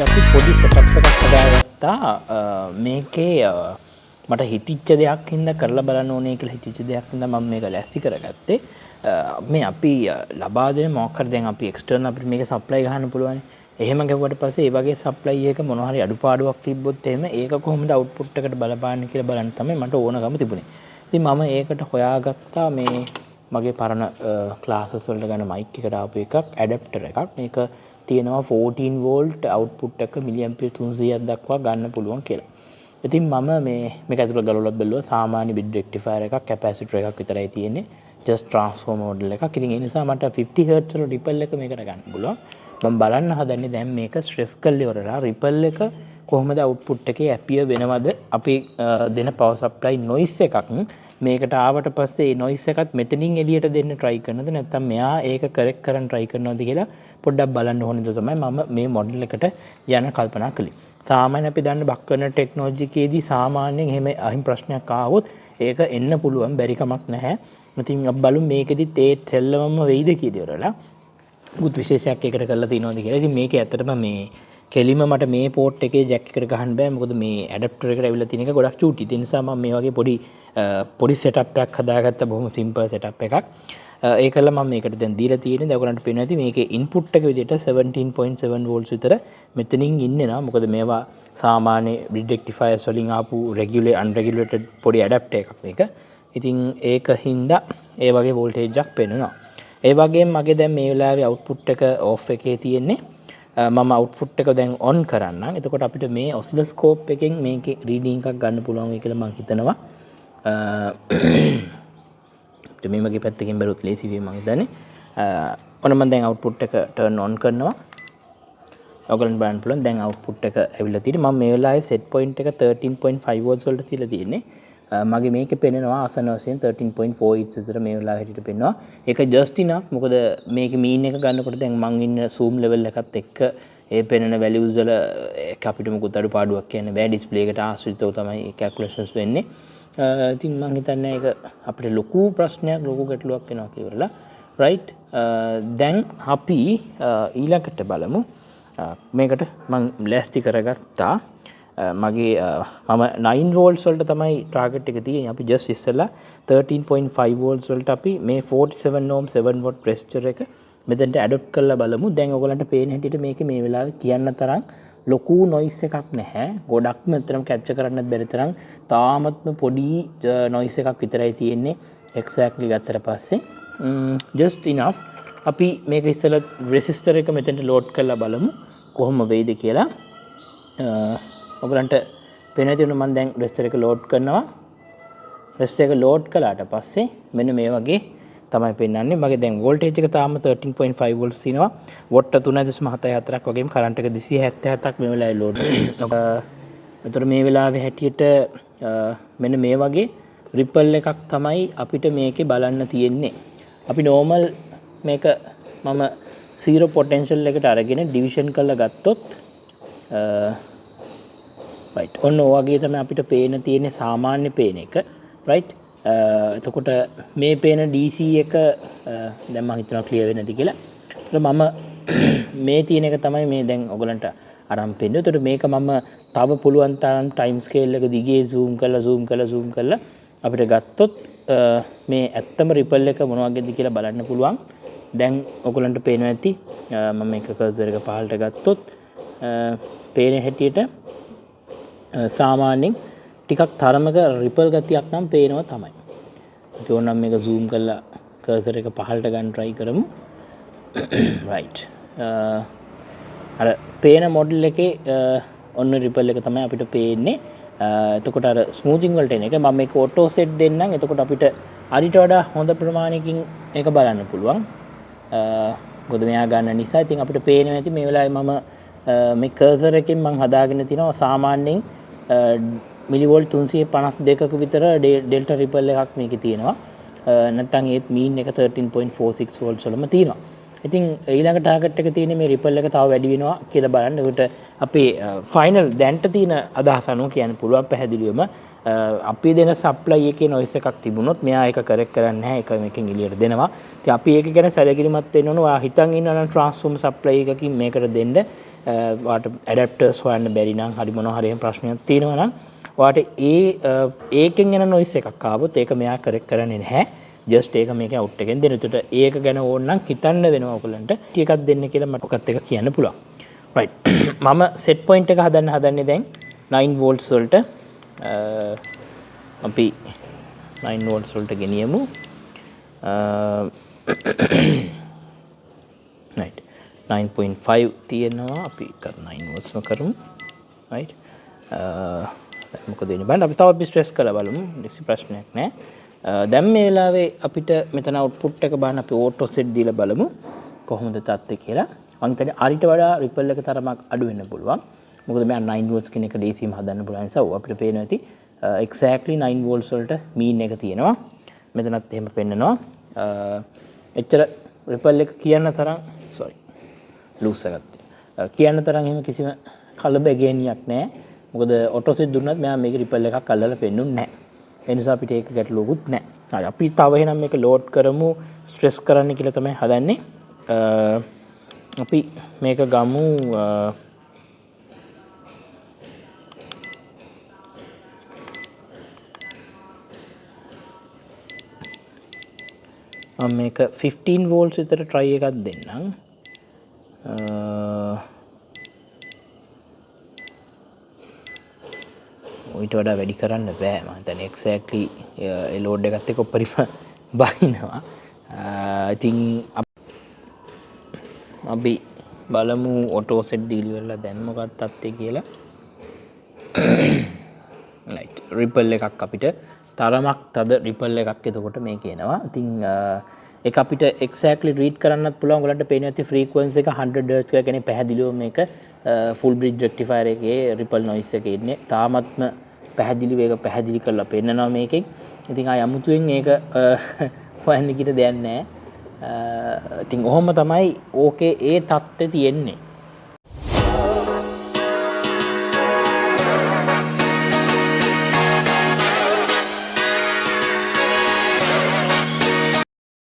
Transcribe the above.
අපි පොඩි සෙටප් එකක් හදාගත්තා මේකේ මට හිතිච්ච දෙයක් හින්දා කරලා බලන්න ඕනේ කියලා හිතිච්ච දෙයක් හින්දා මම මේක ලැස්ති කරගත්තේ මේ අපි ලබා දෙන මොකක් හරි දැන් අපි එක්ස්ටර්නල් අපිට මේක සප්ලයි ගහන්න පුළුවන්. එහෙම ගිහුවට පස්සේ ඒ වගේ සප්ලයි එක මොන හරි අඩුපාඩුවක් තිබ්බොත් එහෙම ඒක කොහොමද අවුට්පුට් එකට බලපාන්නේ කියලා බලන්න තමයි මට ඕනකම තිබුණේ. ඉතින් මම ඒකට හොයාගත්තා මේ මගේ පරණ ක්ලාසස් වලට ගන්න මයික් එකට ආපු එකක් ඇඩැප්ටර් එකක්. මේක තියෙනවා 14 වෝල්ට් අවුට්පුට් එක මිලි ඇම්පියර් 300ක් දක්වා ගන්න පුළුවන් කියලා. ඉතින් මම මේක ඇතුළට ගලවලත් බැලුවා සාමාන්‍ය බිඩ් රෙක්ටිෆයර් එකක් කැපැසිටර් එකක් විතරයි තියෙන්නේ. just transformer model එකක්. ඉතින් ඒ නිසා මට 50 Hz වල ripple එක මේකට ගන්න පුළුවන්. මම බලන්න හදන්නේ දැන් මේක ස්ට්‍රෙස් කරලා ඉවරලා ripple එක කොහොමද output එකේ appear වෙනවද අපි දෙන power supply noise එකක් මේකට ආවට පස්සේ ඒ noise එකත් මෙතනින් එළියට දෙන්න try කරනවද නැත්නම් මෙයා ඒක correct කරන්න try කරනවද කියලා පොඩ්ඩක් බලන්න ඕනේද තමයි මම මේ model එකට යන කල්පනා කළේ. සාමාන්‍යයෙන් අපි දන්න බක්කන ටෙක්නොලොජි එකේදී සාමාන්‍යයෙන් එහෙම අහිම් ප්‍රශ්නයක් ආවොත් ඒක එන්න පුළුවන් බැරි කමක් නැහැ. ඉතින් අපි බලමු මේකෙදිත් ඒ සෙල්ලමම වෙයිද කියලා ඉවරලා. මුත් විශේෂයක් එකකට කරලා තියනවාද කියලා. ඉතින් මේකේ ඇත්තටම මේ කෙලිම මට මේ පෝට් එකේ ජැක් එකට ගහන්න බෑ. මොකද මේ ඇඩැප්ටර් එකට ඇවිල්ලා තියෙන එක ගොඩක් චූටි. ඒ නිසා මම මේ වගේ පොඩි සෙටප් එකක් හදාගත්ත බොහොම සිම්පල් සෙටප් එකක්. ඒකල මම මේකට දැන් දීලා තියෙන්නේ. දැන් ඔයගලන්ට පේනවා ඇති මේකේ ඉන්පුට් එක විදිහට 17.7 වෝල්ට්ස් විතර මෙතනින් ඉන්නේ නා. මොකද මේවා සාමාන්‍ය බ්‍රිඩ් රෙක්ටිෆයර්ස් වලින් ආපු අන්රෙගියුලේටඩ් පොඩි ඇඩැප්ටර් එකක් මේක. ඉතින් ඒක හින්දා ඒ වගේ වෝල්ටේජ් එකක් පෙන්නනවා. ඒ වගේම මගේ දැන් මේ වෙලාවේ අවුට්පුට් එක ඔෆ් එකේ තියෙන්නේ. මම අවුට්පුට් එක දැන් ඔන් කරන්නම්. එතකොට අපිට මේ ඔසිලොස්කෝප් එකෙන් මේකේ රීඩින් එකක් ගන්න පුළුවන් වෙයි කියලා මම හිතනවා. මේ මගේ පැත්තකින් බැලුවොත් ලේසි වෙයි මම හිතන්නේ. ඔන්න මම දැන් අවුට්පුට් එක ටර්න් ඔන් කරනවා. ඔයගලන්ට බලන්න පුළුවන් දැන් අවුට්පුට් එක ඇවිල්ලා තියෙන්නේ. මම මේ වෙලාවේ සෙට් පොයින්ට් එක 13.5 වෝල්ට්ස් වලට තියලා තියෙන්නේ. මගේ මේකේ පෙන්නනවා ආසන්න වශයෙන් 13.4 ඉන්ච් විතර මේ වෙලාව හැටියට පෙන්නනවා. ඒක just enough. මොකද මේකේ මීන් එක ගන්නකොට දැන් මං ඉන්න zoom level එකත් එක්ක ඒ පෙන්නන values වල එක අපිට මොකද අඩුපාඩුවක් කියන්නේ බෑ. ඩිස්ප්ලේ එකට ආශ්‍රිතව තමයි ඒ calculations වෙන්නේ. ඉතින් මං හිතන්නේ ඒක අපිට ලොකු ප්‍රශ්නයක් ලොකු ගැටලුවක් වෙනවා කියලා. right. දැන් අපි ඊළඟට බලමු. මේකට මං ලෑස්ති කරගත්තා. මගේ මම 9 වෝල්ට්ස් වලට තමයි ටාගට් එක තියෙන්නේ. අපි just ඉස්සෙල්ලා 13.5 වෝල්ට්ස් වලට අපි මේ 47 ohm 7 watt resistor එක මෙතනට ඇඩොප්ට් කරලා බලමු. දැන් ඔයගලන්ට පේන හැටියට මේකේ මේ වෙලාවේ කියන්න තරම් ලොකු noise එකක් නැහැ. ගොඩක්ම මෙතනම කැප්චර් කරන්නත් බැරි තරම් තාමත්ම පොඩි noise එකක් විතරයි තියෙන්නේ. exactly ගත්තට පස්සේ just enough. අපි මේක ඉස්සෙල්ලා resistor එක මෙතනට load කරලා බලමු කොහොම වෙයිද කියලා. ඔයගලන්ට පේනවා තියෙන මම දැන් රෙසිස්ටර් එක ලෝඩ් කරනවා. රෙසිස්ටර් එක ලෝඩ් කළාට පස්සේ මෙන්න මේ වගේ තමයි පෙන්වන්නේ. මගේ දැන් වෝල්ටේජ් එක තාම 13.5 වෝල්ට්ස් තියෙනවා. වොට්ට 3.74ක් වගේම කරන්ට් එක 277ක් මේ වෙලාවේ ලෝඩ් වෙනවා. ඒතර මේ වෙලාවේ හැටියට මෙන්න මේ වගේ රිපල් එකක් තමයි අපිට මේකේ බලන්න තියෙන්නේ. අපි normal මේක මම 0 potential එකට අරගෙන division කරලා ගත්තොත් right ඔන්න ඔයගේ තමයි අපිට පේන තියෙන සාමාන්‍ය පේන එක right. එතකොට මේ පේන DC එක දැන් මම හිතනවා ක්ලියර් වෙන්නේ නැති කියලා. ඒත් මම මේ තියෙන එක තමයි මේ දැන් ඔයගලන්ට අරන් පෙන්නන්නේ. ඒතකොට මේක මම තව පුළුවන් තරම් ටයිම් ස්කේල් එක දිගේ zoom කරලා අපිට ගත්තොත් මේ ඇත්තම රිපල් එක මොන වගේද කියලා බලන්න පුළුවන්. දැන් ඔයගලන්ට පේනවා ඇති මම මේක කර්සර් එක පහළට ගත්තොත් පේන හැටියට සාමාන්‍යයෙන් ටිකක් තරමක රිපල් ගතියක් නම් පේනවා තමයි. ඒක ඕනනම් මේක zoom කරලා කර්සර් එක පහළට ගන්න try කරමු. right. අර පේන මොඩල් එකේ ඔන්න රිපල් එක තමයි අපිට පේන්නේ. එතකොට අර ස්මූතින් වලට එන එක මම මේක ඔටෝ සෙට් දෙන්නම්. එතකොට අපිට අරිට වඩා හොඳ ප්‍රමාණයකින් මේක බලන්න පුළුවන්. මොකද මෙයා ගන්න නිසා ඉතින් අපිට පේනවා ඇති මේ වෙලාවේ මම මේ කර්සර් එකෙන් මම හදාගෙන තිනවා සාමාන්‍යයෙන් මිලිවෝල්ට් 352ක විතර ඩෙල්ටා රිපල් එකක් මේකේ තියෙනවා. නැත්නම් ඒත් මීන් එක 13.46 වෝල්ට්ස් වලම තියෙනවා. ඉතින් ඊළඟ ටාගට් එක තියෙන්නේ මේ රිපල් එක තව වැඩි වෙනවා කියලා බලන්න. ඒකට අපේ ෆයිනල් දැන්ට තියෙන අදහස අනුව කියන්න පුළුවන් පැහැදිලිවම අපි දෙන සප්ලයි එකේ නොයිස් එකක් තිබුණොත් මෙයා ඒක කරෙක්ට් කරන්නේ නැහැ. ඒක මේකෙන් එළියට දෙනවා. ඉතින් අපි ඒක ගැන සැලකිලිමත් වෙන්න ඕන. ඔයා හිතන් ඉන්නවා නම් ට්‍රාන්ස්ෆෝමර් සප්ලයි එකකින් මේකට දෙන්න ඔයාට ඇඩැප්ටර්ස් හොයන්න බැරි නම් හරි මොනවා හරි එහෙම ප්‍රශ්නයක් තියෙනවා නම් ඔයාට ඒකෙන් එන නොයිස් එකක් ආවොත් ඒක මෙයා කරෙක්ට් කරන්නේ නැහැ. ජස්ට් ඒක මේක අවුට් එකෙන් දෙන. ඒකට ඒක ගැන ඕන නම් හිතන්න වෙනවා ඔයගලන්ට. ටිකක් දෙන්න කියලා මට ඔකත් එක කියන්න පුළුවන්. right. මම set point එක හදන්නේ දැන් 9 volts වලට අපි 9 volts වලට ගෙනියමු. right. 9.5 තියෙනවා අපි 9 volts ම කරමු. right. මොකද වෙන්නේ බලන්න අපි තව අපි ස්ට්‍රෙස් කරලා බලමු. කිසි ප්‍රශ්නයක් නැහැ. දැන් මේ වෙලාවේ අපිට මෙතන output එක බලන්න අපි auto set දීලා බලමු කොහොමද තත්ත්වය කියලා. මම හිතන්නේ අරිට වඩා ripple එක තරමක් අඩු වෙන්න පුළුවන්. මොකද මම 9 volts කියන එක DC ම හදන්න පුළුවන් නිසා අපිට පේනවා ඇති exactly 9 volts වලට mean එක තියෙනවා. මෙතනත් එහෙම පෙන්නනවා. එච්චර ripple එක කියන්න තරම් sorry loose එකක් තියෙනවා. කියන්න තරම් එහෙම කිසිම කලබගෑනියක් නැහැ. මොකද auto set දුන්නත් මම මේක ripple එකක් අල්ලලා පෙන්නුන්නේ නැහැ. ඒ නිසා අපිට ඒක ගැටලුවකුත් නැහැ. හරි අපි තව එහෙනම් මේක load කරමු stress කරන්න කියලා තමයි හදන්නේ. අපි මේක ගමු මේක 15 volts විතර try එකක් දෙන්නම්. ඊට වඩා වැඩි කරන්න බෑ. මම හිතන්නේ exactly ඒ load එකත් එක්ක උඩරිම බහිනවා. ඉතින් අපි බලමු auto set deal කරලා දැන් මොකක්ද තත්ත්වය කියලා. right. ripple එකක් අපිට තරමක් තද ripple එකක් එතකොට මේක එනවා. ඉතින් ඒක අපිට exactly read කරන්නත් පුළුවන්. ඔයගලන්ට පේන්නේ නැති frequency එක 100 Hz කියලා කියන්නේ පැහැදිලිව මේක full bridge rectifier එකේ ripple noise එක ඉන්නේ. තාමත්ම පැහැදිලිව ඒක පැහැදිලි කරලා පෙන්නනවා මේකෙන්. ඉතින් ආය අමුතුවෙන් ඒක හොයන්න කිට දෙයක් නැහැ. ඉතින් ඔහොම තමයි ඕකේ ඒ තත්ත්වය තියෙන්නේ.